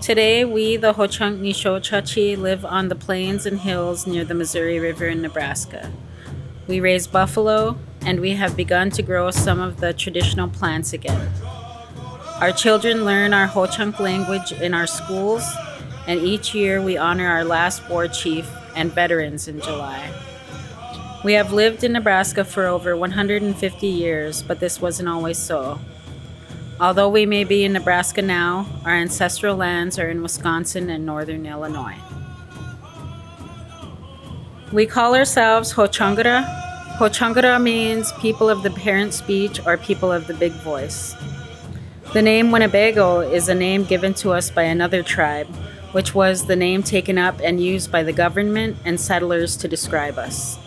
Today, we, the HoChunk Haci, live on the plains and hills near the Missouri River in Nebraska. We raise buffalo, and we have begun to grow some of the traditional plants again. Our children learn our HoChunk language in our schools, and each year we honor our last war chief and veterans in July. We have lived in Nebraska for over 150 years, but this wasn't always so. Although we may be in Nebraska now, our ancestral lands are in Wisconsin and northern Illinois. We call ourselves HoChungara. HoChungara means people of the parent speech or people of the big voice. The name Winnebago is a name given to us by another tribe, which was the name taken up and used by the government and settlers to describe us.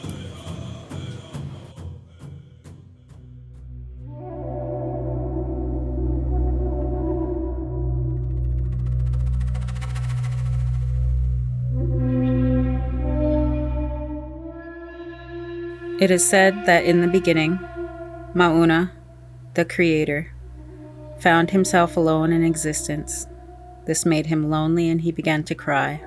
It is said that in the beginning, Mauna, the Creator, found himself alone in existence. This made him lonely and he began to cry.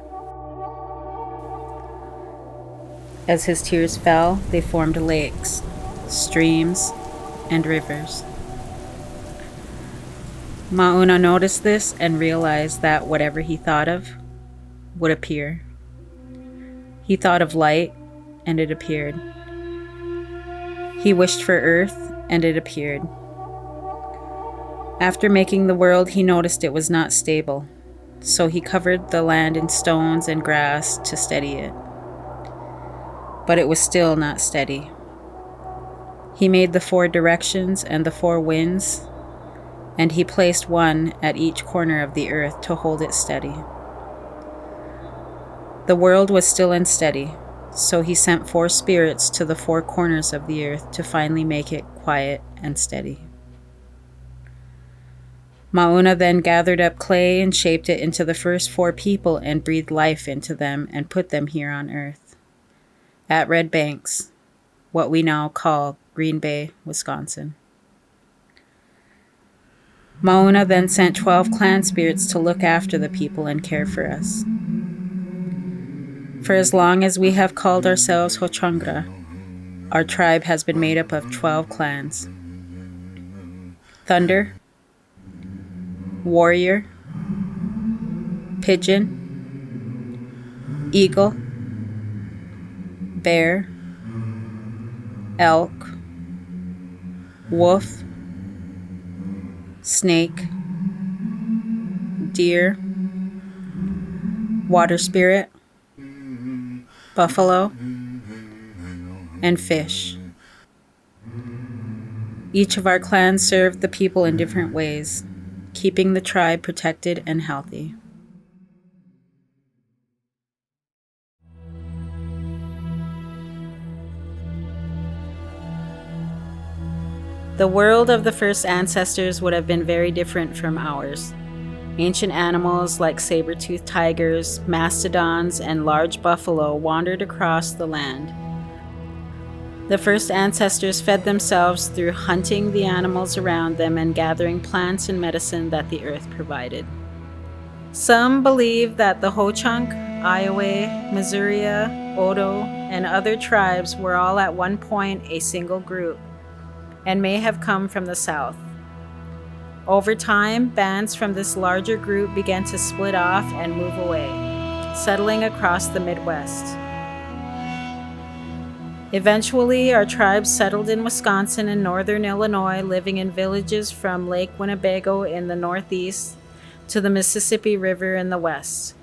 As his tears fell, they formed lakes, streams, and rivers. Mauna noticed this and realized that whatever he thought of would appear. He thought of light, and it appeared. He wished for earth, and it appeared. After making the world, he noticed it was not stable, so he covered the land in stones and grass to steady it. But it was still not steady. He made the 4 directions and the 4 winds, and he placed one at each corner of the earth to hold it steady. The world was still unsteady, so he sent 4 spirits to the 4 corners of the earth to finally make it quiet and steady. Mauna then gathered up clay and shaped it into the first 4 people and breathed life into them and put them here on earth, at Red Banks, what we now call Green Bay, Wisconsin. Mauna then sent 12 clan spirits to look after the people and care for us. For as long as we have called ourselves HoChungara, our tribe has been made up of 12 clans: Thunder, Warrior, Pigeon, Eagle, Bear, Elk, Wolf, Snake, Deer, Water Spirit, Buffalo, and Fish. Each of our clans served the people in different ways, keeping the tribe protected and healthy. The world of the first ancestors would have been very different from ours. Ancient animals like saber-toothed tigers, mastodons, and large buffalo wandered across the land. The first ancestors fed themselves through hunting the animals around them and gathering plants and medicine that the earth provided. Some believe that the HoChunk, Iowa, Missouri, Odo, and other tribes were all at one point a single group, and may have come from the south. Over time, bands from this larger group began to split off and move away, settling across the Midwest. Eventually, our tribes settled in Wisconsin and northern Illinois, living in villages from Lake Winnebago in the northeast to the Mississippi River in the west.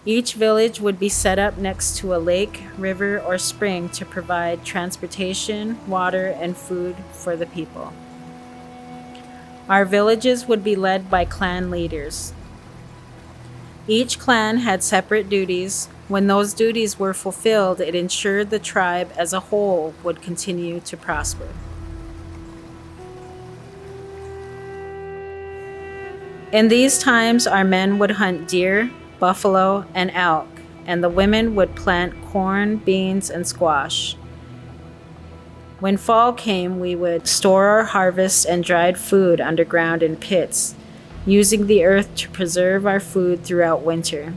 Each village would be set up next to a lake, river, or spring to provide transportation, water, and food for the people. Our villages would be led by clan leaders. Each clan had separate duties. When those duties were fulfilled, it ensured the tribe as a whole would continue to prosper. In these times, our men would hunt deer, buffalo, and elk, and the women would plant corn, beans, and squash. When fall came, we would store our harvest and dried food underground in pits, using the earth to preserve our food throughout winter.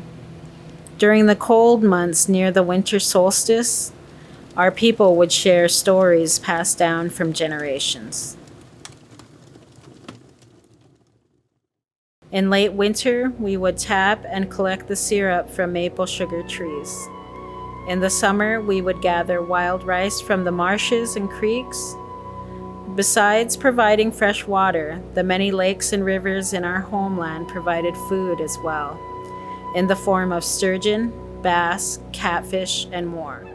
During the cold months near the winter solstice, our people would share stories passed down from generations. In late winter, we would tap and collect the syrup from maple sugar trees. In the summer, we would gather wild rice from the marshes and creeks. Besides providing fresh water, the many lakes and rivers in our homeland provided food as well, in the form of sturgeon, bass, catfish, and more.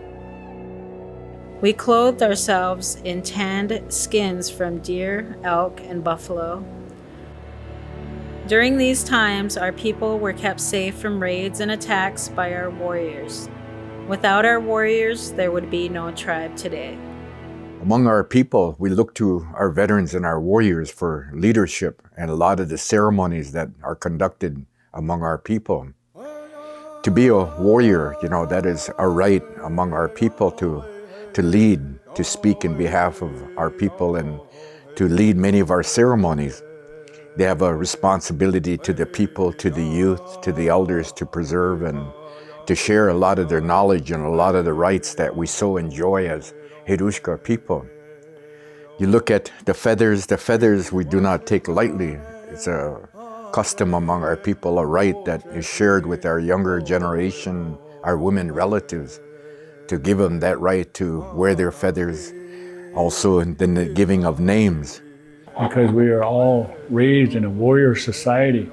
We clothed ourselves in tanned skins from deer, elk, and buffalo. During these times, our people were kept safe from raids and attacks by our warriors. Without our warriors, there would be no tribe today. Among our people, we look to our veterans and our warriors for leadership and a lot of the ceremonies that are conducted among our people. To be a warrior, that is a right among our people to lead, to speak in behalf of our people and to lead many of our ceremonies. They have a responsibility to the people, to the youth, to the elders to preserve and to share a lot of their knowledge and a lot of the rights that we so enjoy as Herushka people. You look at the feathers we do not take lightly. It's a custom among our people, a right that is shared with our younger generation, our women relatives, to give them that right to wear their feathers, also in the giving of names. Because we are all raised in a warrior society,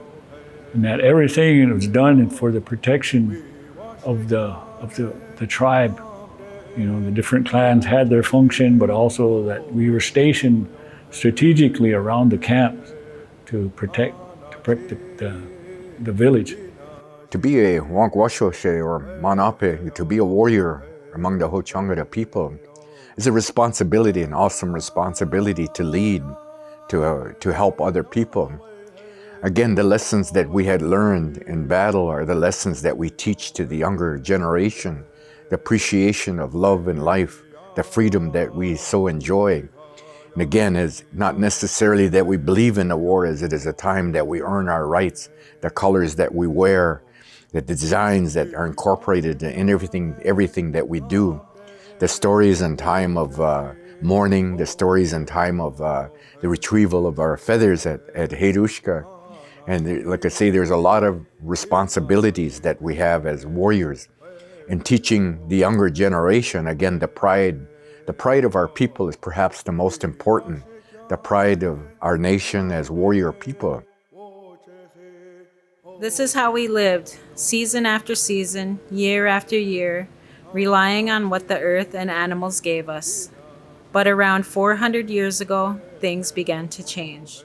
and that everything was done for the protection of the tribe. The different clans had their function, but also that we were stationed strategically around the camps to protect the village. To be a Wankwashoshe or Manape, to be a warrior among the HoChunk people, is a responsibility, an awesome responsibility to lead, to help other people. Again, the lessons that we had learned in battle are the lessons that we teach to the younger generation, the appreciation of love and life, the freedom that we so enjoy. And again, it's not necessarily that we believe in the war, as it is a time that we earn our rights, the colors that we wear, the designs that are incorporated in everything that we do, the stories in time of mourning, the stories in time of the retrieval of our feathers at Herushka. And like I say, there's a lot of responsibilities that we have as warriors in teaching the younger generation. Again, the pride of our people is perhaps the most important, the pride of our nation as warrior people. This is how we lived, season after season, year after year, relying on what the earth and animals gave us. But around 400 years ago, things began to change.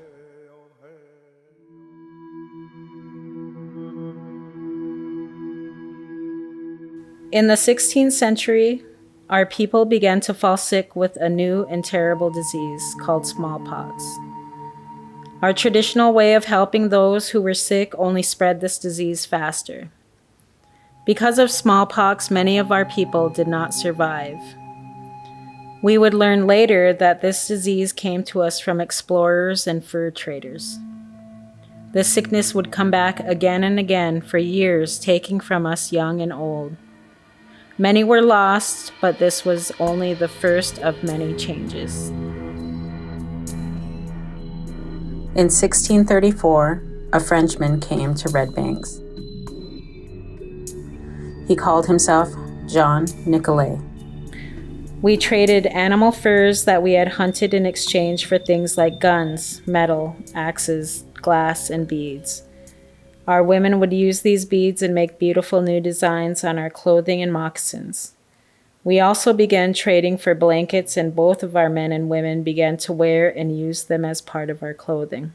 In the 16th century, our people began to fall sick with a new and terrible disease called smallpox. Our traditional way of helping those who were sick only spread this disease faster. Because of smallpox, many of our people did not survive. We would learn later that this disease came to us from explorers and fur traders. This sickness would come back again and again for years, taking from us young and old. Many were lost, but this was only the first of many changes. In 1634, a Frenchman came to Red Banks. He called himself Jean Nicolet. We traded animal furs that we had hunted in exchange for things like guns, metal, axes, glass, and beads. Our women would use these beads and make beautiful new designs on our clothing and moccasins. We also began trading for blankets, and both of our men and women began to wear and use them as part of our clothing.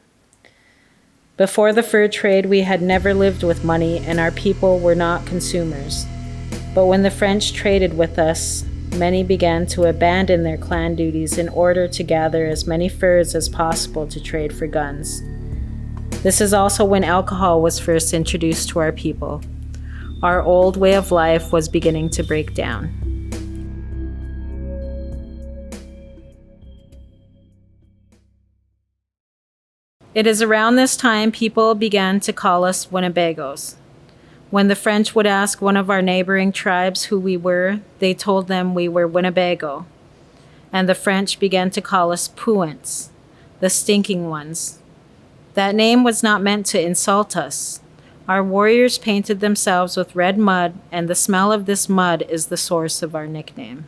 Before the fur trade, we had never lived with money, and our people were not consumers. But when the French traded with us, many began to abandon their clan duties in order to gather as many furs as possible to trade for guns. This is also when alcohol was first introduced to our people. Our old way of life was beginning to break down. It is around this time people began to call us Winnebagos. When the French would ask one of our neighboring tribes who we were, they told them we were Winnebago. And the French began to call us Puants, the stinking ones. That name was not meant to insult us. Our warriors painted themselves with red mud, and the smell of this mud is the source of our nickname.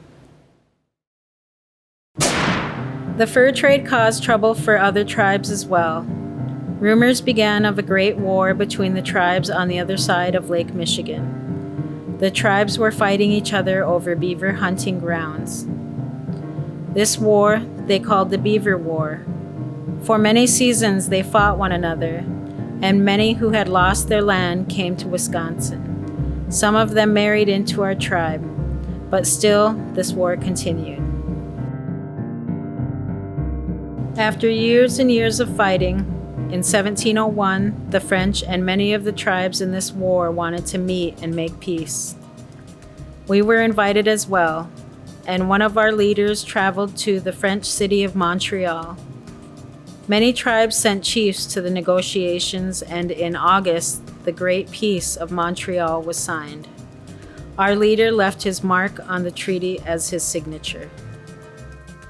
The fur trade caused trouble for other tribes as well. Rumors began of a great war between the tribes on the other side of Lake Michigan. The tribes were fighting each other over beaver hunting grounds. This war they called the Beaver War. For many seasons they fought one another, and many who had lost their land came to Wisconsin. Some of them married into our tribe, but still this war continued. After years and years of fighting, in 1701, the French and many of the tribes in this war wanted to meet and make peace. We were invited as well, and one of our leaders traveled to the French city of Montreal. Many tribes sent chiefs to the negotiations, and in August, the Great Peace of Montreal was signed. Our leader left his mark on the treaty as his signature.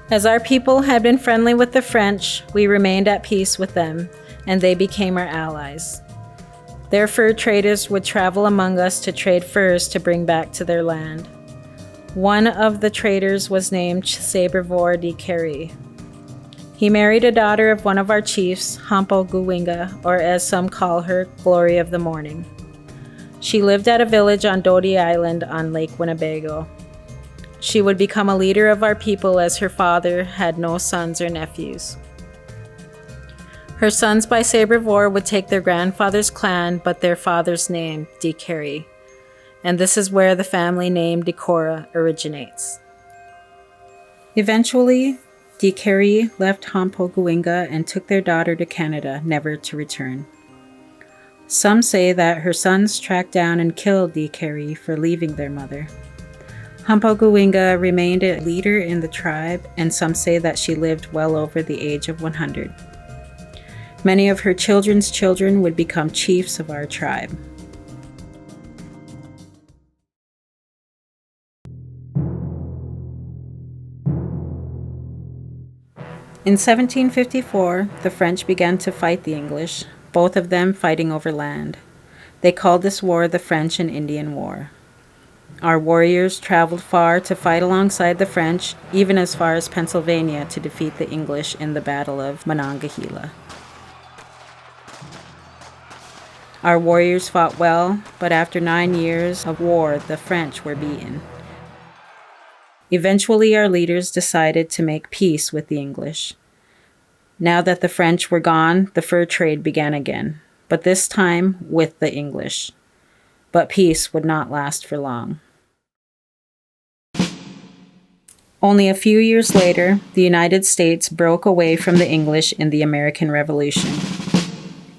As our people had been friendly with the French, we remained at peace with them, and they became our allies. Their fur traders would travel among us to trade furs to bring back to their land. One of the traders was named Sabrevor DeCora. He married a daughter of one of our chiefs, Hampoguinga, or as some call her, Glory of the Morning. She lived at a village on Doty Island on Lake Winnebago. She would become a leader of our people as her father had no sons or nephews. Her sons by Sabrevor would take their grandfather's clan but their father's name, DeCora, and this is where the family name DeCora originates. Eventually, DeCora left Hampoguinga and took their daughter to Canada, never to return. Some say that her sons tracked down and killed DeCora for leaving their mother. Hampoguinga remained a leader in the tribe, and some say that she lived well over the age of 100. Many of her children's children would become chiefs of our tribe. In 1754, the French began to fight the English, both of them fighting over land. They called this war the French and Indian War. Our warriors traveled far to fight alongside the French, even as far as Pennsylvania to defeat the English in the Battle of Monongahela. Our warriors fought well, but after 9 years of war, the French were beaten. Eventually, our leaders decided to make peace with the English. Now that the French were gone, the fur trade began again, but this time with the English. But peace would not last for long. Only a few years later, the United States broke away from the English in the American Revolution.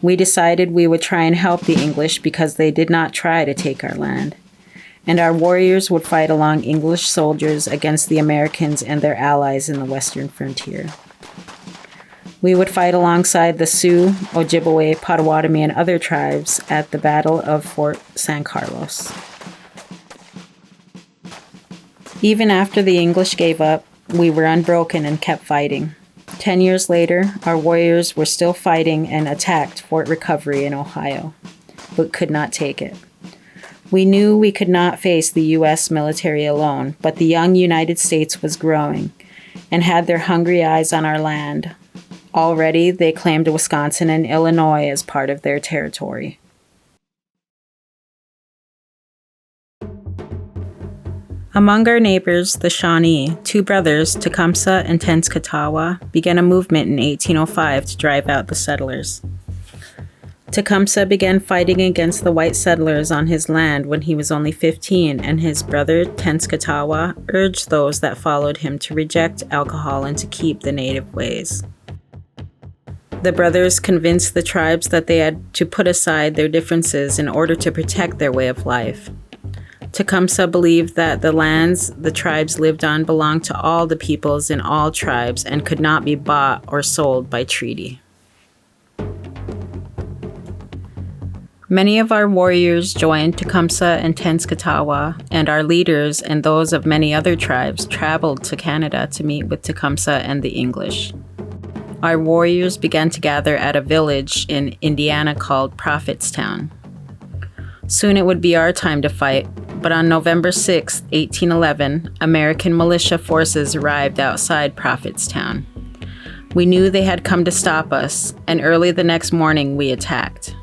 We decided we would try and help the English because they did not try to take our land. And our warriors would fight along English soldiers against the Americans and their allies in the western frontier. We would fight alongside the Sioux, Ojibwe, Potawatomi, and other tribes at the Battle of Fort San Carlos. Even after the English gave up, we were unbroken and kept fighting. 10 years later, our warriors were still fighting and attacked Fort Recovery in Ohio, but could not take it. We knew we could not face the U.S. military alone, but the young United States was growing and had their hungry eyes on our land. Already, they claimed Wisconsin and Illinois as part of their territory. Among our neighbors, the Shawnee, two brothers, Tecumseh and Tenskwatawa, began a movement in 1805 to drive out the settlers. Tecumseh began fighting against the white settlers on his land when he was only 15, and his brother, Tenskwatawa, urged those that followed him to reject alcohol and to keep the native ways. The brothers convinced the tribes that they had to put aside their differences in order to protect their way of life. Tecumseh believed that the lands the tribes lived on belonged to all the peoples in all tribes and could not be bought or sold by treaty. Many of our warriors joined Tecumseh and Tenskwatawa, and our leaders and those of many other tribes traveled to Canada to meet with Tecumseh and the English. Our warriors began to gather at a village in Indiana called Prophetstown. Soon it would be our time to fight, but on November 6, 1811, American militia forces arrived outside Prophetstown. We knew they had come to stop us, and early the next morning we attacked.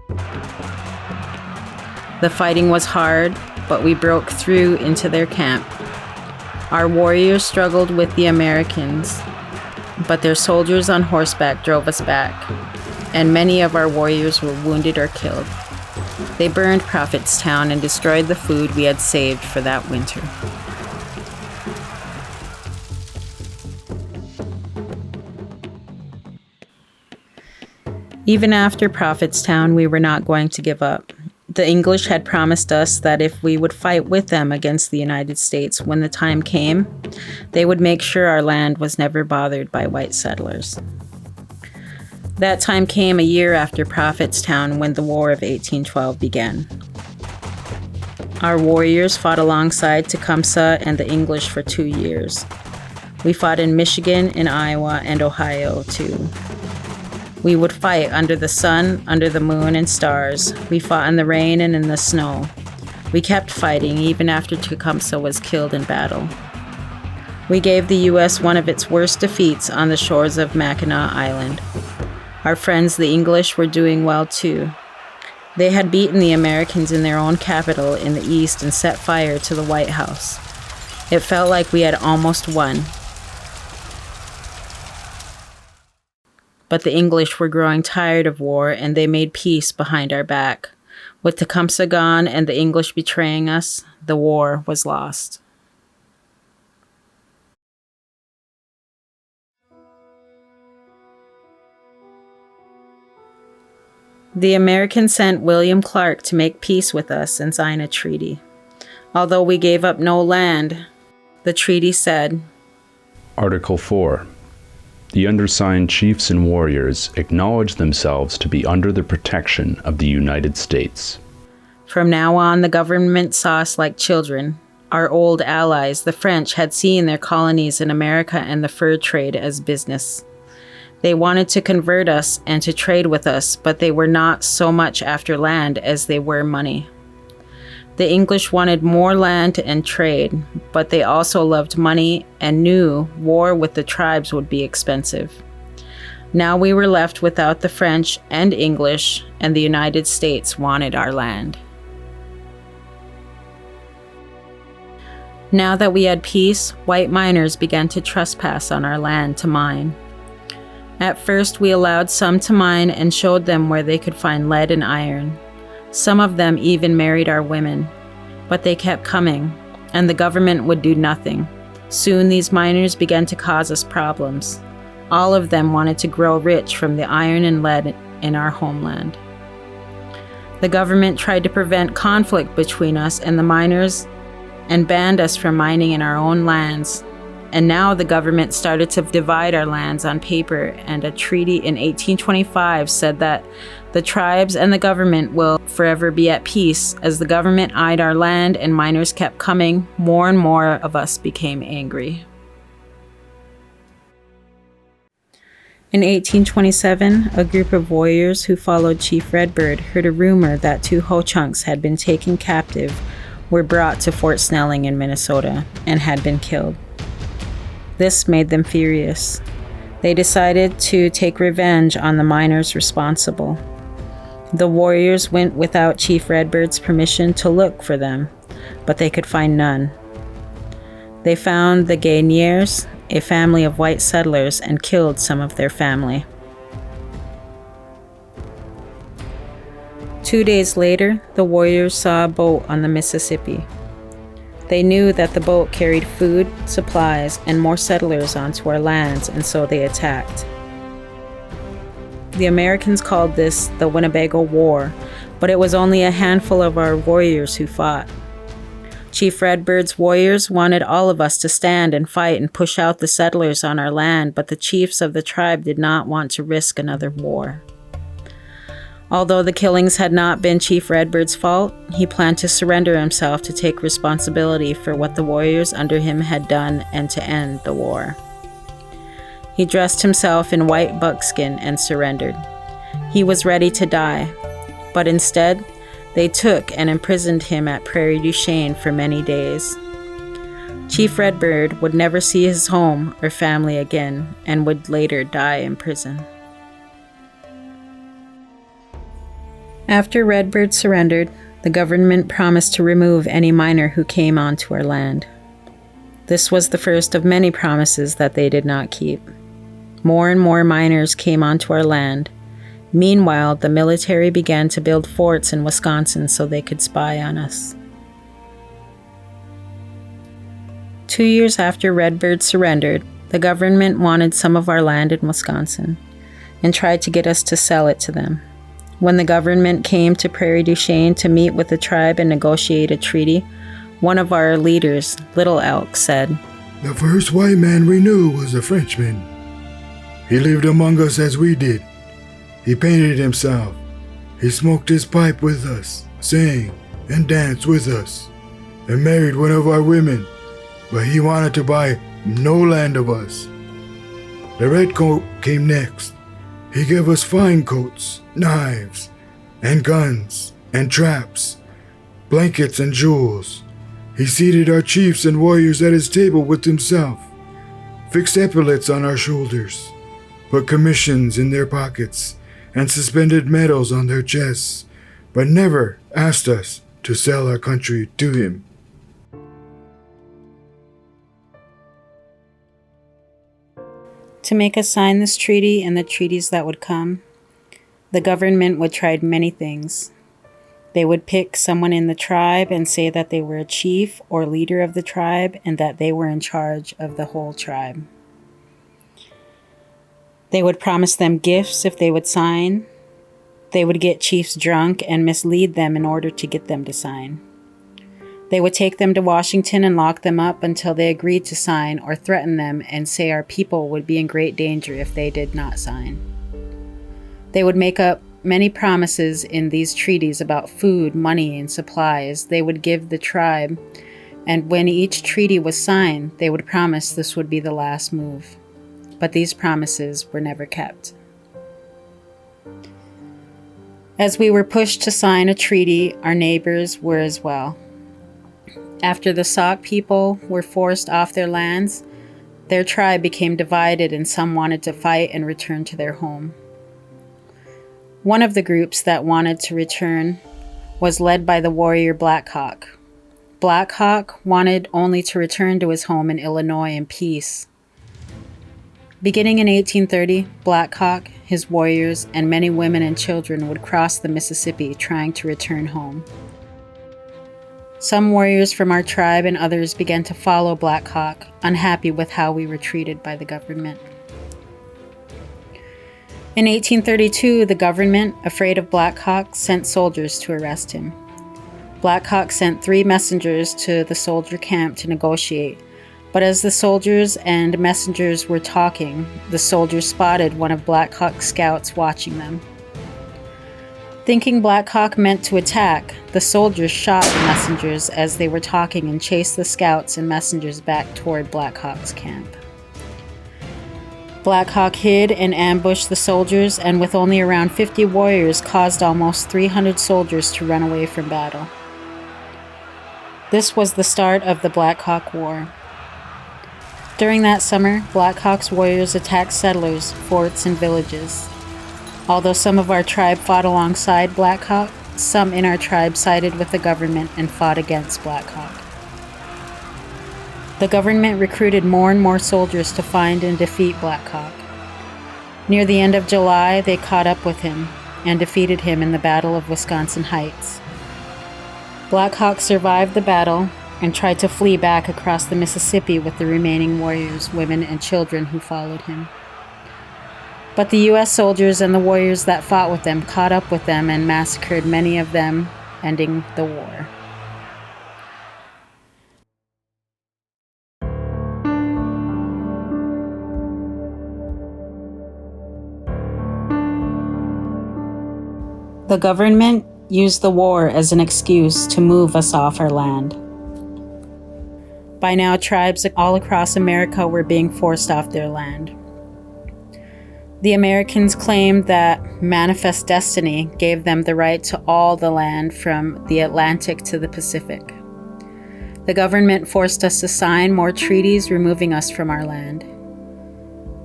The fighting was hard, but we broke through into their camp. Our warriors struggled with the Americans, but their soldiers on horseback drove us back, and many of our warriors were wounded or killed. They burned Prophetstown and destroyed the food we had saved for that winter. Even after Prophetstown, we were not going to give up. The English had promised us that if we would fight with them against the United States when the time came, they would make sure our land was never bothered by white settlers. That time came a year after Prophetstown when the War of 1812 began. Our warriors fought alongside Tecumseh and the English for 2 years. We fought in Michigan, in Iowa, and Ohio too. We would fight under the sun, under the moon and stars. We fought in the rain and in the snow. We kept fighting even after Tecumseh was killed in battle. We gave the U.S. one of its worst defeats on the shores of Mackinac Island. Our friends, the English, were doing well too. They had beaten the Americans in their own capital in the east and set fire to the White House. It felt like we had almost won. But the English were growing tired of war, and they made peace behind our back. With Tecumseh gone and the English betraying us, the war was lost. The Americans sent William Clark to make peace with us and sign a treaty. Although we gave up no land, the treaty said, Article 4. The undersigned chiefs and warriors acknowledge themselves to be under the protection of the United States. From now on, the government saw us like children. Our old allies, the French, had seen their colonies in America and the fur trade as business. They wanted to convert us and to trade with us, but they were not so much after land as they were money. The English wanted more land and trade, but they also loved money and knew war with the tribes would be expensive. Now we were left without the French and English, and the United States wanted our land. Now that we had peace, white miners began to trespass on our land to mine. At first, we allowed some to mine and showed them where they could find lead and iron. Some of them even married our women, but they kept coming, and the government would do nothing. Soon these miners began to cause us problems. All of them wanted to grow rich from the iron and lead in our homeland. The government tried to prevent conflict between us and the miners and banned us from mining in our own lands. And now the government started to divide our lands on paper, and a treaty in 1825 said that the tribes and the government will forever be at peace. As the government eyed our land and miners kept coming, more and more of us became angry. In 1827, a group of warriors who followed Chief Redbird heard a rumor that 2 Ho-Chunks had been taken captive, were brought to Fort Snelling in Minnesota, and had been killed. This made them furious. They decided to take revenge on the miners responsible. The warriors went without Chief Redbird's permission to look for them, but they could find none. They found the Gainiers, a family of white settlers, and killed some of their family. 2 days later, the warriors saw a boat on the Mississippi. They knew that the boat carried food, supplies, and more settlers onto our lands, and so they attacked. The Americans called this the Winnebago War, but it was only a handful of our warriors who fought. Chief Redbird's warriors wanted all of us to stand and fight and push out the settlers on our land, but the chiefs of the tribe did not want to risk another war. Although the killings had not been Chief Redbird's fault, he planned to surrender himself to take responsibility for what the warriors under him had done and to end the war. He dressed himself in white buckskin and surrendered. He was ready to die, but instead, they took and imprisoned him at Prairie du Chien for many days. Chief Redbird would never see his home or family again and would later die in prison. After Redbird surrendered, the government promised to remove any miner who came onto our land. This was the first of many promises that they did not keep. More and more miners came onto our land. Meanwhile, the military began to build forts in Wisconsin so they could spy on us. 2 years after Redbird surrendered, the government wanted some of our land in Wisconsin and tried to get us to sell it to them. When the government came to Prairie du Chien to meet with the tribe and negotiate a treaty, one of our leaders, Little Elk, said, "The first white man we knew was a Frenchman. He lived among us as we did. He painted himself. He smoked his pipe with us, sang and danced with us, and married one of our women, but he wanted to buy no land of us. The redcoat came next. He gave us fine coats, knives, and guns, and traps, blankets and jewels. He seated our chiefs and warriors at his table with himself, fixed epaulets on our shoulders, put commissions in their pockets, and suspended medals on their chests, but never asked us to sell our country to him." To make us sign this treaty and the treaties that would come, the government would try many things. They would pick someone in the tribe and say that they were a chief or leader of the tribe and that they were in charge of the whole tribe. They would promise them gifts if they would sign. They would get chiefs drunk and mislead them in order to get them to sign. They would take them to Washington and lock them up until they agreed to sign or threaten them and say our people would be in great danger if they did not sign. They would make up many promises in these treaties about food, money, and supplies they would give the tribe, and when each treaty was signed, they would promise this would be the last move. But these promises were never kept. As we were pushed to sign a treaty, our neighbors were as well. After the Sauk people were forced off their lands, their tribe became divided and some wanted to fight and return to their home. One of the groups that wanted to return was led by the warrior Black Hawk. Black Hawk wanted only to return to his home in Illinois in peace. Beginning in 1830, Black Hawk, his warriors, and many women and children would cross the Mississippi trying to return home. Some warriors from our tribe and others began to follow Black Hawk, unhappy with how we were treated by the government. In 1832, the government, afraid of Black Hawk, sent soldiers to arrest him. Black Hawk sent 3 messengers to the soldier camp to negotiate, but as the soldiers and messengers were talking, the soldiers spotted one of Black Hawk's scouts watching them. Thinking Black Hawk meant to attack, the soldiers shot the messengers as they were talking and chased the scouts and messengers back toward Black Hawk's camp. Black Hawk hid and ambushed the soldiers, and with only around 50 warriors, caused almost 300 soldiers to run away from battle. This was the start of the Black Hawk War. During that summer, Black Hawk's warriors attacked settlers, forts, and villages. Although some of our tribe fought alongside Black Hawk, some in our tribe sided with the government and fought against Black Hawk. The government recruited more and more soldiers to find and defeat Black Hawk. Near the end of July, they caught up with him and defeated him in the Battle of Wisconsin Heights. Black Hawk survived the battle and tried to flee back across the Mississippi with the remaining warriors, women, and children who followed him. But the U.S. soldiers and the warriors that fought with them caught up with them and massacred many of them, ending the war. The government used the war as an excuse to move us off our land. By now, tribes all across America were being forced off their land. The Americans claimed that manifest destiny gave them the right to all the land from the Atlantic to the Pacific. The government forced us to sign more treaties removing us from our land.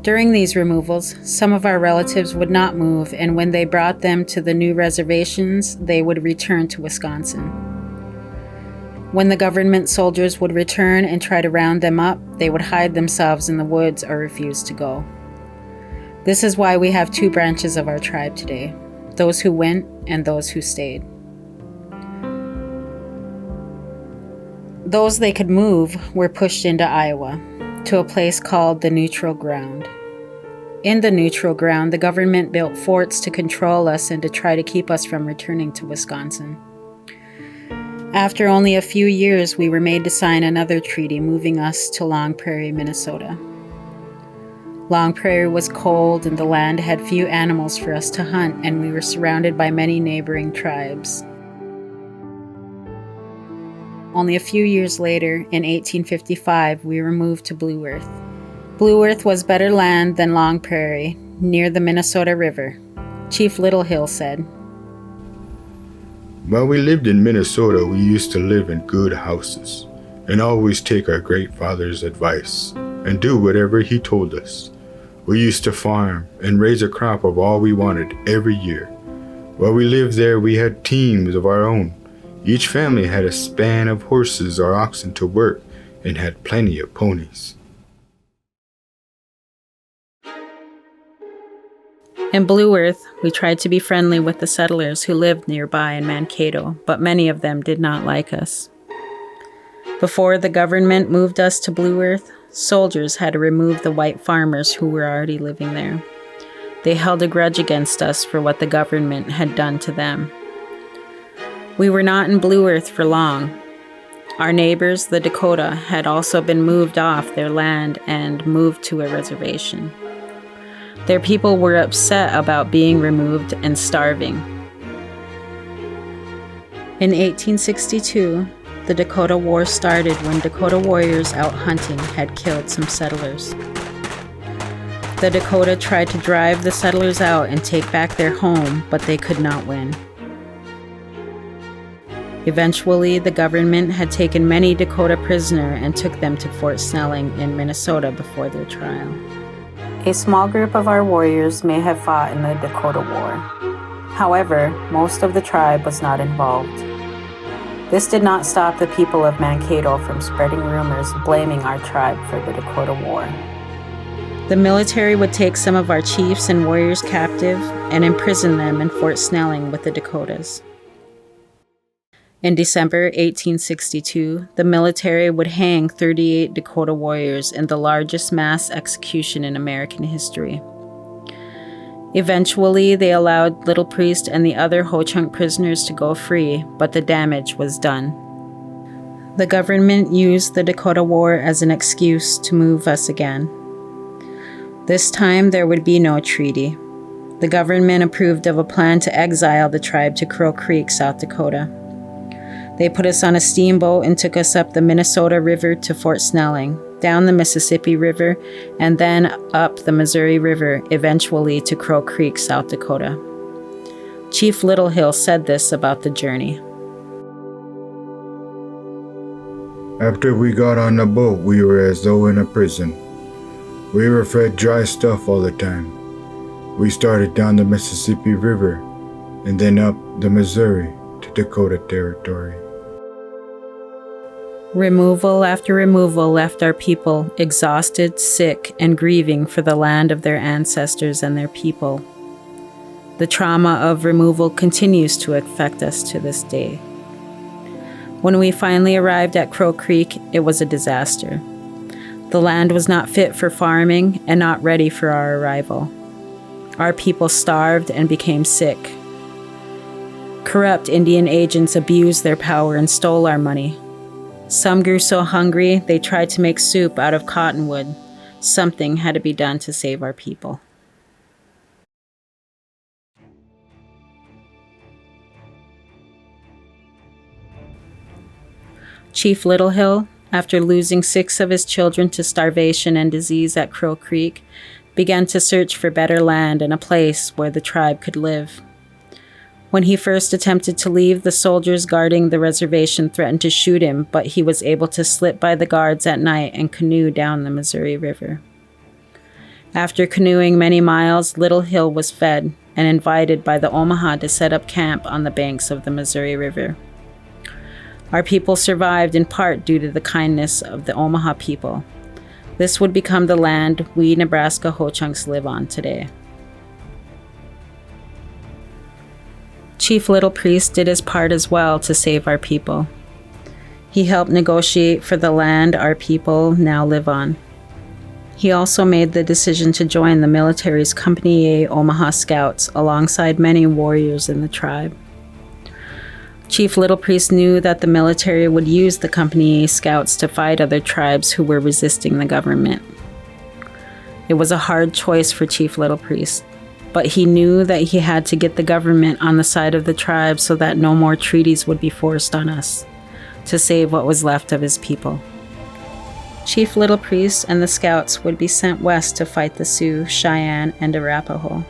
During these removals, some of our relatives would not move, and when they brought them to the new reservations, they would return to Wisconsin. When the government soldiers would return and try to round them up, they would hide themselves in the woods or refuse to go. This is why we have two branches of our tribe today, those who went and those who stayed. Those they could move were pushed into Iowa, to a place called the Neutral Ground. In the Neutral Ground, the government built forts to control us and to try to keep us from returning to Wisconsin. After only a few years, we were made to sign another treaty moving us to Long Prairie, Minnesota. Long Prairie was cold and the land had few animals for us to hunt, and we were surrounded by many neighboring tribes. Only a few years later, in 1855, we were moved to Blue Earth. Blue Earth was better land than Long Prairie, near the Minnesota River, Chief Littlehill said. While we lived in Minnesota, we used to live in good houses and always take our great father's advice and do whatever he told us. We used to farm and raise a crop of all we wanted every year. While we lived there, we had teams of our own. Each family had a span of horses or oxen to work and had plenty of ponies. In Blue Earth, we tried to be friendly with the settlers who lived nearby in Mankato, but many of them did not like us. Before the government moved us to Blue Earth, soldiers had to remove the white farmers who were already living there. They held a grudge against us for what the government had done to them. We were not in Blue Earth for long. Our neighbors, the DeCora, had also been moved off their land and moved to a reservation. Their people were upset about being removed and starving. In 1862, the Dakota War started when Dakota warriors out hunting had killed some settlers. The Dakota tried to drive the settlers out and take back their home, but they could not win. Eventually, the government had taken many Dakota prisoner and took them to Fort Snelling in Minnesota before their trial. A small group of our warriors may have fought in the Dakota War. However, most of the tribe was not involved. This did not stop the people of Mankato from spreading rumors blaming our tribe for the Dakota War. The military would take some of our chiefs and warriors captive and imprison them in Fort Snelling with the Dakotas. In December 1862, the military would hang 38 Dakota warriors in the largest mass execution in American history. Eventually, they allowed Little Priest and the other HoChunk prisoners to go free, but the damage was done. The government used the Dakota War as an excuse to move us again. This time, there would be no treaty. The government approved of a plan to exile the tribe to Crow Creek, South Dakota. They put us on a steamboat and took us up the Minnesota River to Fort Snelling, down the Mississippi River, and then up the Missouri River, eventually to Crow Creek, South Dakota. Chief Littlehill said this about the journey. After we got on the boat, we were as though in a prison. We were fed dry stuff all the time. We started down the Mississippi River and then up the Missouri to Dakota Territory. Removal after removal left our people exhausted, sick, and grieving for the land of their ancestors and their people. The trauma of removal continues to affect us to this day. When we finally arrived at Crow Creek, it was a disaster. The land was not fit for farming and not ready for our arrival. Our people starved and became sick. Corrupt Indian agents abused their power and stole our money. Some grew so hungry they tried to make soup out of cottonwood. Something had to be done to save our people. Chief Littlehill, after losing 6 of his children to starvation and disease at Crow Creek, began to search for better land and a place where the tribe could live. When he first attempted to leave, the soldiers guarding the reservation threatened to shoot him, but he was able to slip by the guards at night and canoe down the Missouri River. After canoeing many miles, Little Hill was fed and invited by the Omaha to set up camp on the banks of the Missouri River. Our people survived in part due to the kindness of the Omaha people. This would become the land we Nebraska Ho-Chunks live on today. Chief Little Priest did his part as well to save our people. He helped negotiate for the land our people now live on. He also made the decision to join the military's Company A Omaha Scouts alongside many warriors in the tribe. Chief Little Priest knew that the military would use the Company A Scouts to fight other tribes who were resisting the government. It was a hard choice for Chief Little Priest, but he knew that he had to get the government on the side of the tribe so that no more treaties would be forced on us, to save what was left of his people. Chief Little Priest and the Scouts would be sent west to fight the Sioux, Cheyenne, and Arapaho.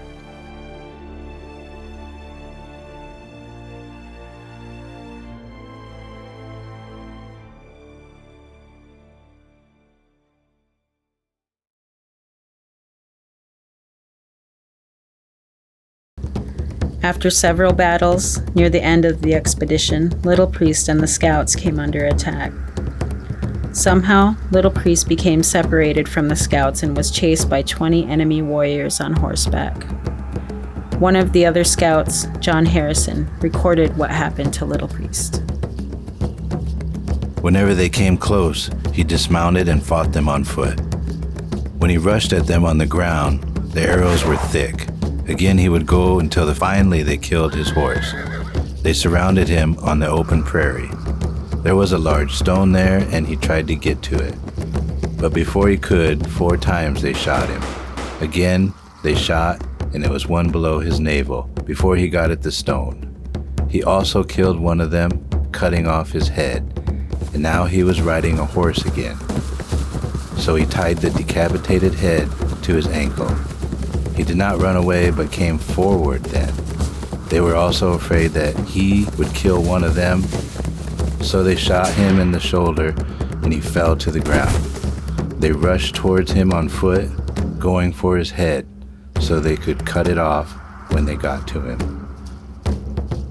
After several battles, near the end of the expedition, Little Priest and the Scouts came under attack. Somehow, Little Priest became separated from the Scouts and was chased by 20 enemy warriors on horseback. One of the other Scouts, John Harrison, recorded what happened to Little Priest. Whenever they came close, he dismounted and fought them on foot. When he rushed at them on the ground, the arrows were thick. Again he would go until finally they killed his horse. They surrounded him on the open prairie. There was a large stone there, and he tried to get to it. But before he could, 4 times they shot him. Again they shot, and it was one below his navel, before he got at the stone. He also killed one of them, cutting off his head, and now he was riding a horse again. So he tied the decapitated head to his ankle. He did not run away, but came forward then. They were also afraid that he would kill one of them, so they shot him in the shoulder, and he fell to the ground. They rushed towards him on foot, going for his head, so they could cut it off when they got to him.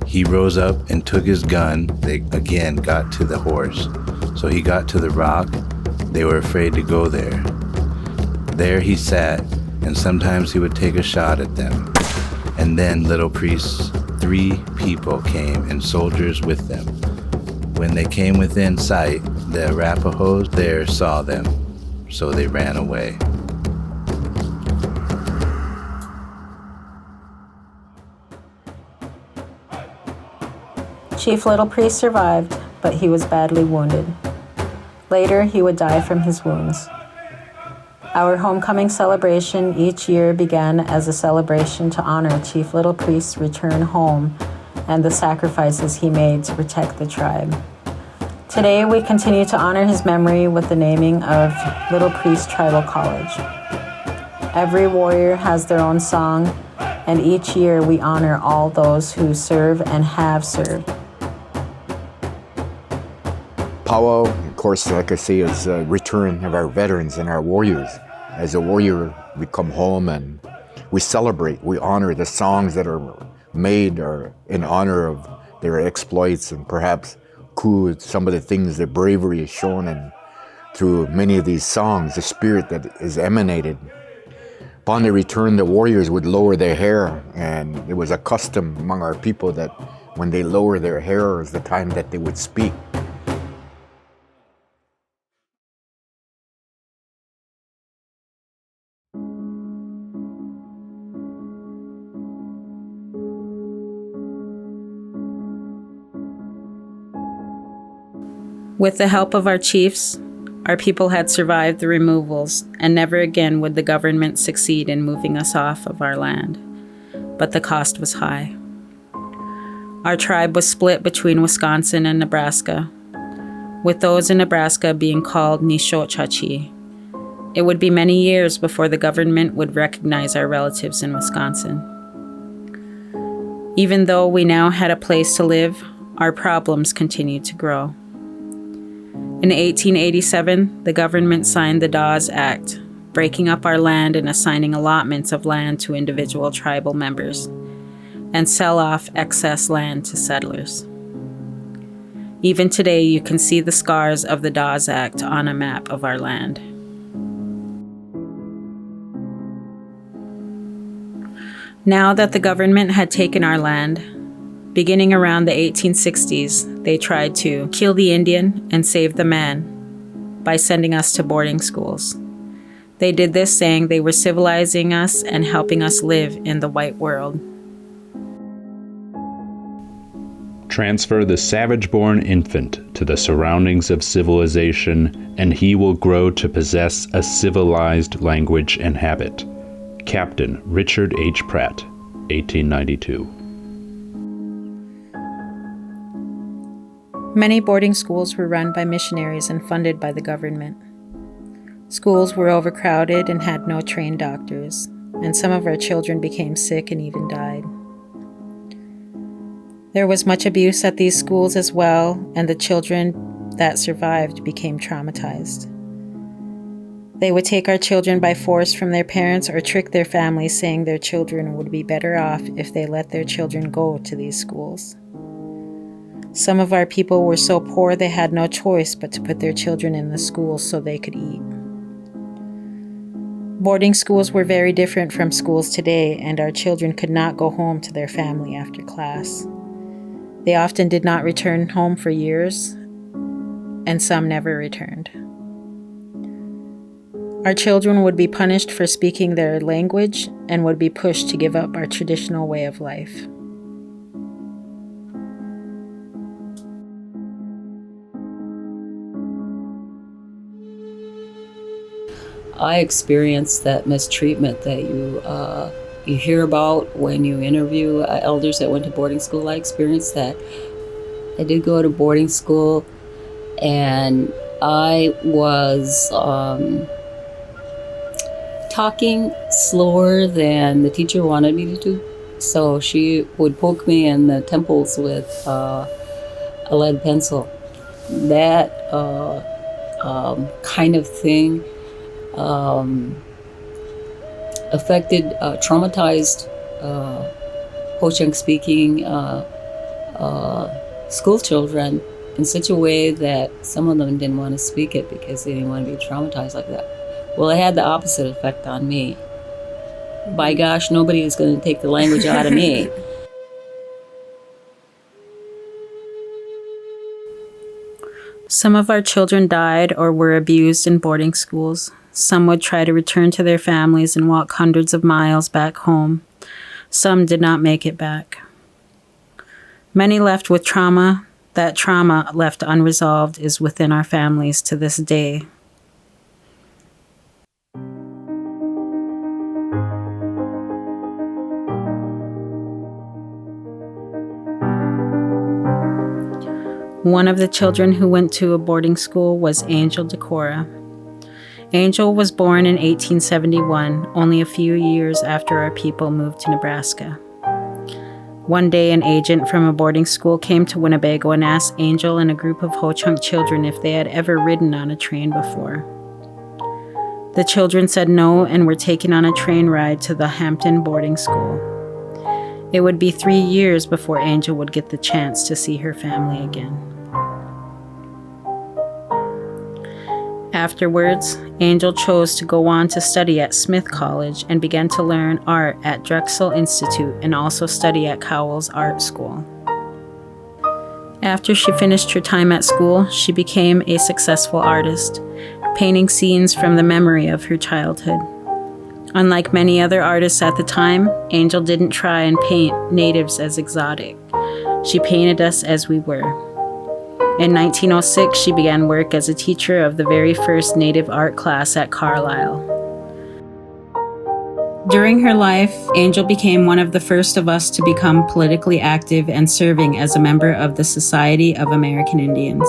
He rose up and took his gun. They again got to the horse, so he got to the rock. They were afraid to go there. There he sat, and sometimes he would take a shot at them. And then Little Priest's 3 people came, and soldiers with them. When they came within sight, the Arapahoes there saw them, so they ran away. Chief Little Priest survived, but he was badly wounded. Later, he would die from his wounds. Our homecoming celebration each year began as a celebration to honor Chief Little Priest's return home and the sacrifices he made to protect the tribe. Today, we continue to honor his memory with the naming of Little Priest Tribal College. Every warrior has their own song, and each year we honor all those who serve and have served. Powwow, of course, like I say, is a return of our veterans and our warriors. As a warrior, we come home and we celebrate, we honor the songs that are made or in honor of their exploits and perhaps some of the things, the bravery is shown in through many of these songs, the spirit that is emanated. Upon their return, the warriors would lower their hair, and it was a custom among our people that when they lower their hair is the time that they would speak. With the help of our chiefs, our people had survived the removals, and never again would the government succeed in moving us off of our land. But the cost was high. Our tribe was split between Wisconsin and Nebraska. with those in Nebraska being called Nisoc Haci. It would be many years before the government would recognize our relatives in Wisconsin. Even though we now had a place to live, our problems continued to grow. In 1887, the government signed the Dawes Act, breaking up our land and assigning allotments of land to individual tribal members, and sell off excess land to settlers. Even today, you can see the scars of the Dawes Act on a map of our land. Now that the government had taken our land, beginning around the 1860s, they tried to kill the Indian and save the man by sending us to boarding schools. They did this saying they were civilizing us and helping us live in the white world. Transfer the savage-born infant to the surroundings of civilization, and he will grow to possess a civilized language and habit. Captain Richard H. Pratt, 1892. Many boarding schools were run by missionaries and funded by the government. Schools were overcrowded and had no trained doctors, and some of our children became sick and even died. There was much abuse at these schools as well, and the children that survived became traumatized. They would take our children by force from their parents or trick their families, saying their children would be better off if they let their children go to these schools. Some of our people were so poor they had no choice but to put their children in the schools so they could eat. Boarding schools were very different from schools today, and our children could not go home to their family after class. They often did not return home for years, and some never returned. Our children would be punished for speaking their language and would be pushed to give up our traditional way of life. I experienced that mistreatment that you hear about when you interview elders that went to boarding school. I experienced that. I did go to boarding school, and I was talking slower than the teacher wanted me to do. So she would poke me in the temples with a lead pencil. That kind of thing affected traumatized HoChunk speaking school children in such a way that some of them didn't want to speak it because they didn't want to be traumatized like that. Well, it had the opposite effect on me. By gosh, nobody is going to take the language out of me. Some of our children died or were abused in boarding schools. Some would try to return to their families and walk hundreds of miles back home. Some did not make it back. Many left with trauma. That trauma left unresolved is within our families to this day. One of the children who went to a boarding school was Angel DeCora. Angel was born in 1871, only a few years after our people moved to Nebraska. One day, an agent from a boarding school came to Winnebago and asked Angel and a group of HoChunk children if they had ever ridden on a train before. The children said no and were taken on a train ride to the Hampton boarding school. It would be 3 years before Angel would get the chance to see her family again. Afterwards, Angel chose to go on to study at Smith College and began to learn art at Drexel Institute and also study at Cowell's Art School. After she finished her time at school, she became a successful artist, painting scenes from the memory of her childhood. Unlike many other artists at the time, Angel didn't try and paint natives as exotic. She painted us as we were. In 1906, she began work as a teacher of the very first native art class at Carlisle. During her life, Angel became one of the first of us to become politically active and serving as a member of the Society of American Indians.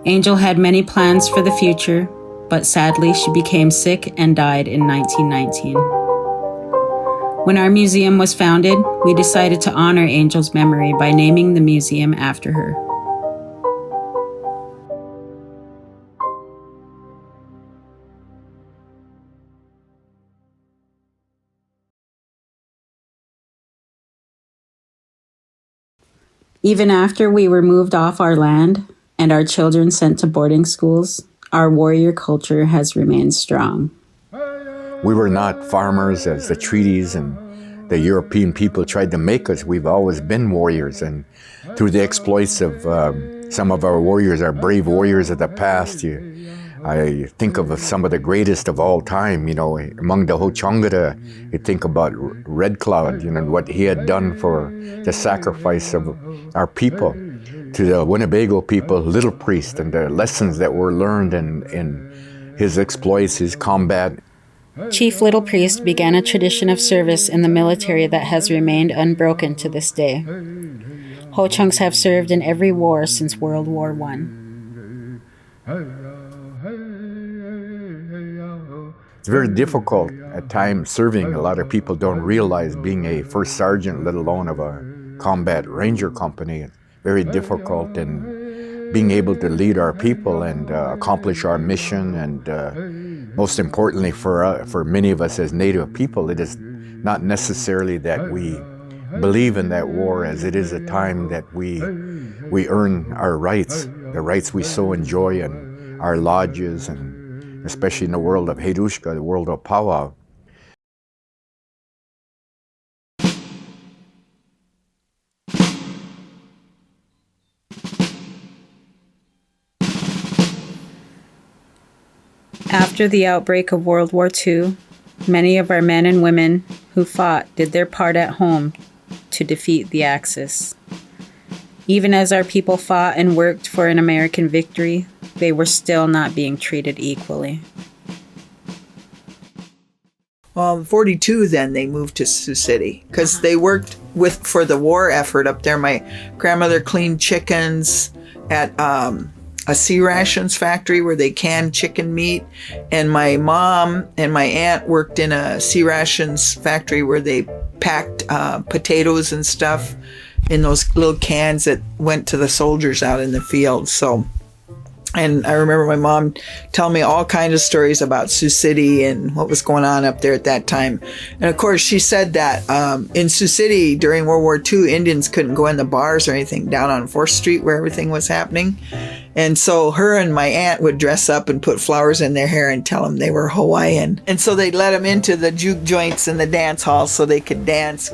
Angel had many plans for the future, but sadly she became sick and died in 1919. When our museum was founded, we decided to honor Angel's memory by naming the museum after her. Even after we were moved off our land and our children sent to boarding schools, our warrior culture has remained strong. We were not farmers as the treaties and the European people tried to make us. We've always been warriors, and through the exploits of some of our warriors, our brave warriors of the past, I think of some of the greatest of all time, among the Ho-Chunk, you think about Red Cloud, what he had done for the sacrifice of our people. To the Winnebago people, Little Priest, and the lessons that were learned in his exploits, his combat. Chief Little Priest began a tradition of service in the military that has remained unbroken to this day. Ho-Chunks have served in every war since World War I. It's very difficult at times serving. A lot of people don't realize being a first sergeant, let alone of a combat ranger company. It's very difficult, and being able to lead our people and accomplish our mission, and most importantly for many of us as Native people, it is not necessarily that we believe in that war, as it is a time that we earn our rights, the rights we so enjoy in our lodges, and especially in the world of Herushka, the world of powwow. After the outbreak of World War II, many of our men and women who fought did their part at home to defeat the Axis. Even as our people fought and worked for an American victory, they were still not being treated equally. Well, in 1942, then they moved to Sioux City because they worked for the war effort up there. My grandmother cleaned chickens at a sea rations factory where they canned chicken meat, and my mom and my aunt worked in a sea rations factory where they packed potatoes and stuff in those little cans that went to the soldiers out in the field. And I remember my mom telling me all kinds of stories about Sioux City and what was going on up there at that time. And of course, she said that in Sioux City during World War II, Indians couldn't go in the bars or anything down on 4th Street where everything was happening. And so her and my aunt would dress up and put flowers in their hair and tell them they were Hawaiian. And so they'd let them into the juke joints and the dance halls so they could dance.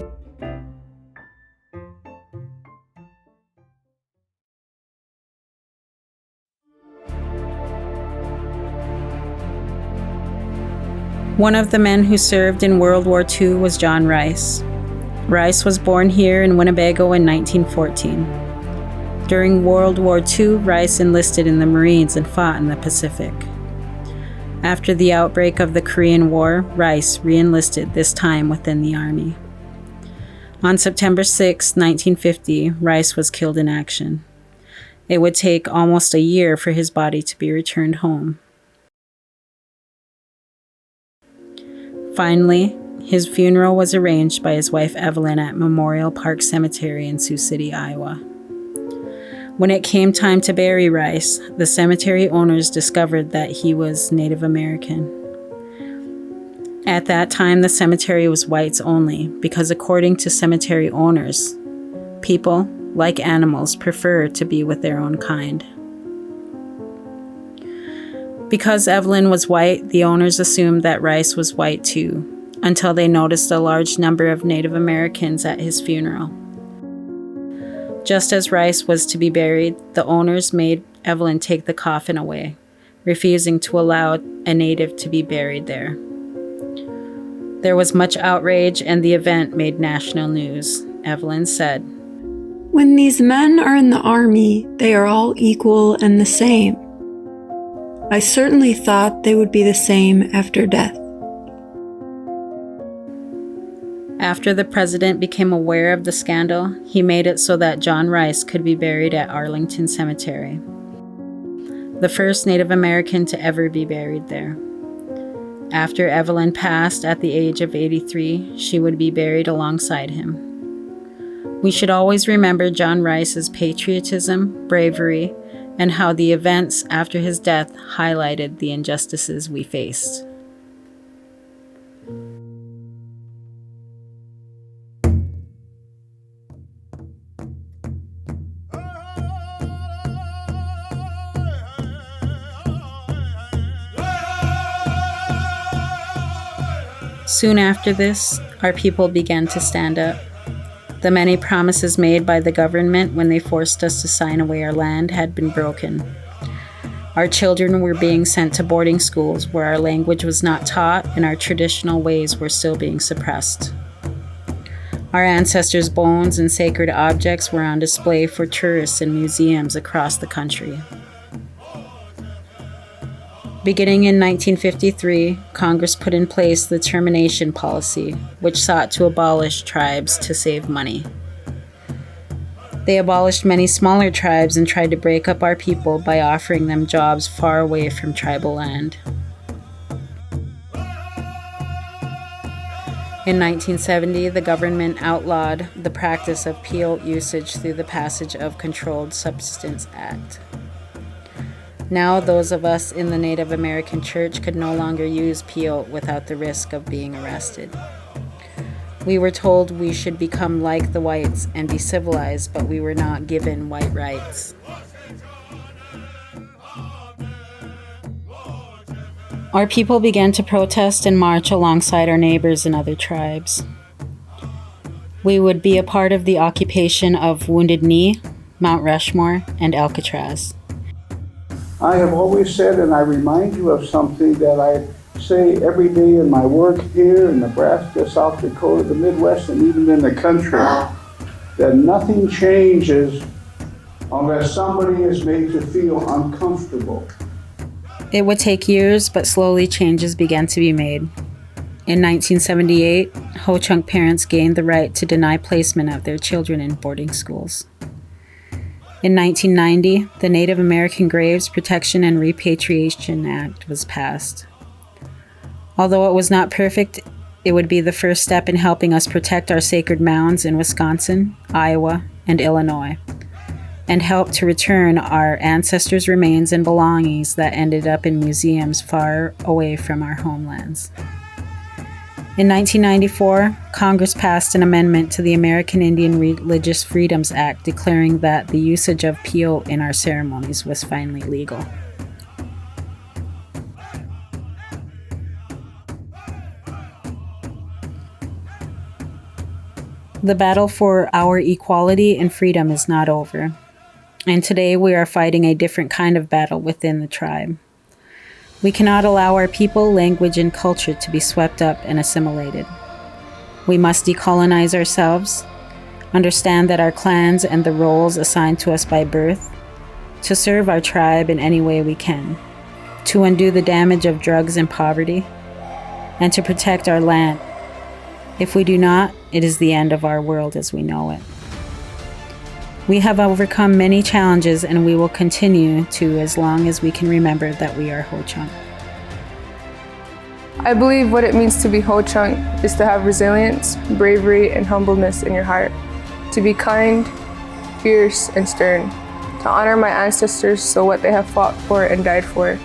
One of the men who served in World War II was John Rice. Rice was born here in Winnebago in 1914. During World War II, Rice enlisted in the Marines and fought in the Pacific. After the outbreak of the Korean War, Rice re-enlisted, this time within the Army. On September 6, 1950, Rice was killed in action. It would take almost a year for his body to be returned home. Finally, his funeral was arranged by his wife Evelyn at Memorial Park Cemetery in Sioux City, Iowa. When it came time to bury Rice, the cemetery owners discovered that he was Native American. At that time, the cemetery was whites only because, according to cemetery owners, people, like animals, prefer to be with their own kind. Because Evelyn was white, the owners assumed that Rice was white too, until they noticed a large number of Native Americans at his funeral. Just as Rice was to be buried, the owners made Evelyn take the coffin away, refusing to allow a native to be buried there. There was much outrage, and the event made national news. Evelyn said, "When these men are in the army, they are all equal and the same. I certainly thought they would be the same after death." After the president became aware of the scandal, he made it so that John Rice could be buried at Arlington Cemetery. the first Native American to ever be buried there. After Evelyn passed at the age of 83, she would be buried alongside him. We should always remember John Rice's patriotism, bravery, and how the events after his death highlighted the injustices we faced. Soon after this, our people began to stand up. The many promises made by the government when they forced us to sign away our land had been broken. Our children were being sent to boarding schools where our language was not taught and our traditional ways were still being suppressed. Our ancestors' bones and sacred objects were on display for tourists in museums across the country. Beginning in 1953, Congress put in place the termination policy, which sought to abolish tribes to save money. They abolished many smaller tribes and tried to break up our people by offering them jobs far away from tribal land. In 1970, the government outlawed the practice of peyote usage through the passage of Controlled Substance Act. Now, those of us in the Native American church could no longer use peyote without the risk of being arrested. We were told we should become like the whites and be civilized, but we were not given white rights. Our people began to protest and march alongside our neighbors and other tribes. We would be a part of the occupation of Wounded Knee, Mount Rushmore, and Alcatraz. I have always said, and I remind you of something that I say every day in my work here in Nebraska, South Dakota, the Midwest, and even in the country, that nothing changes unless somebody is made to feel uncomfortable. It would take years, but slowly changes began to be made. In 1978, HoChunk parents gained the right to deny placement of their children in boarding schools. In 1990, the Native American Graves Protection and Repatriation Act was passed. Although it was not perfect, it would be the first step in helping us protect our sacred mounds in Wisconsin, Iowa, and Illinois, and help to return our ancestors' remains and belongings that ended up in museums far away from our homelands. In 1994, Congress passed an amendment to the American Indian Religious Freedoms Act declaring that the usage of peyote in our ceremonies was finally legal. The battle for our equality and freedom is not over, and today we are fighting a different kind of battle within the tribe. We cannot allow our people, language, and culture to be swept up and assimilated. We must decolonize ourselves, understand that our clans and the roles assigned to us by birth, to serve our tribe in any way we can, to undo the damage of drugs and poverty, and to protect our land. If we do not, it is the end of our world as we know it. We have overcome many challenges and we will continue to as long as we can remember that we are HoChunk. I believe what it means to be HoChunk is to have resilience, bravery, and humbleness in your heart, to be kind, fierce, and stern, to honor my ancestors so what they have fought for and died for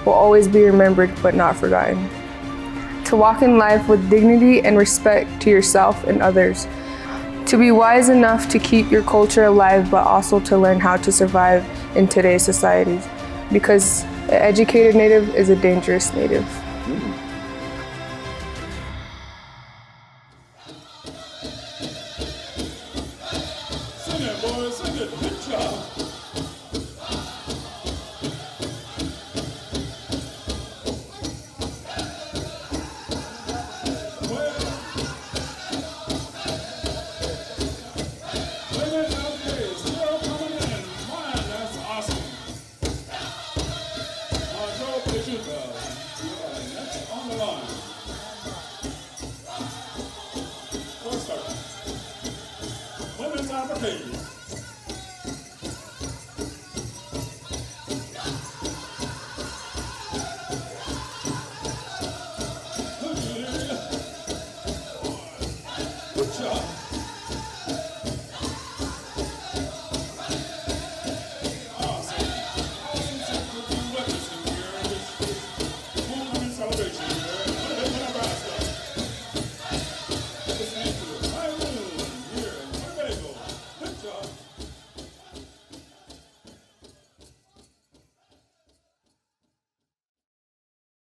will always be remembered but not forgotten, to walk in life with dignity and respect to yourself and others, to be wise enough to keep your culture alive but also to learn how to survive in today's societies, because an educated native is a dangerous native. Sing it, boys, sing it. Good job. Women's opportunity.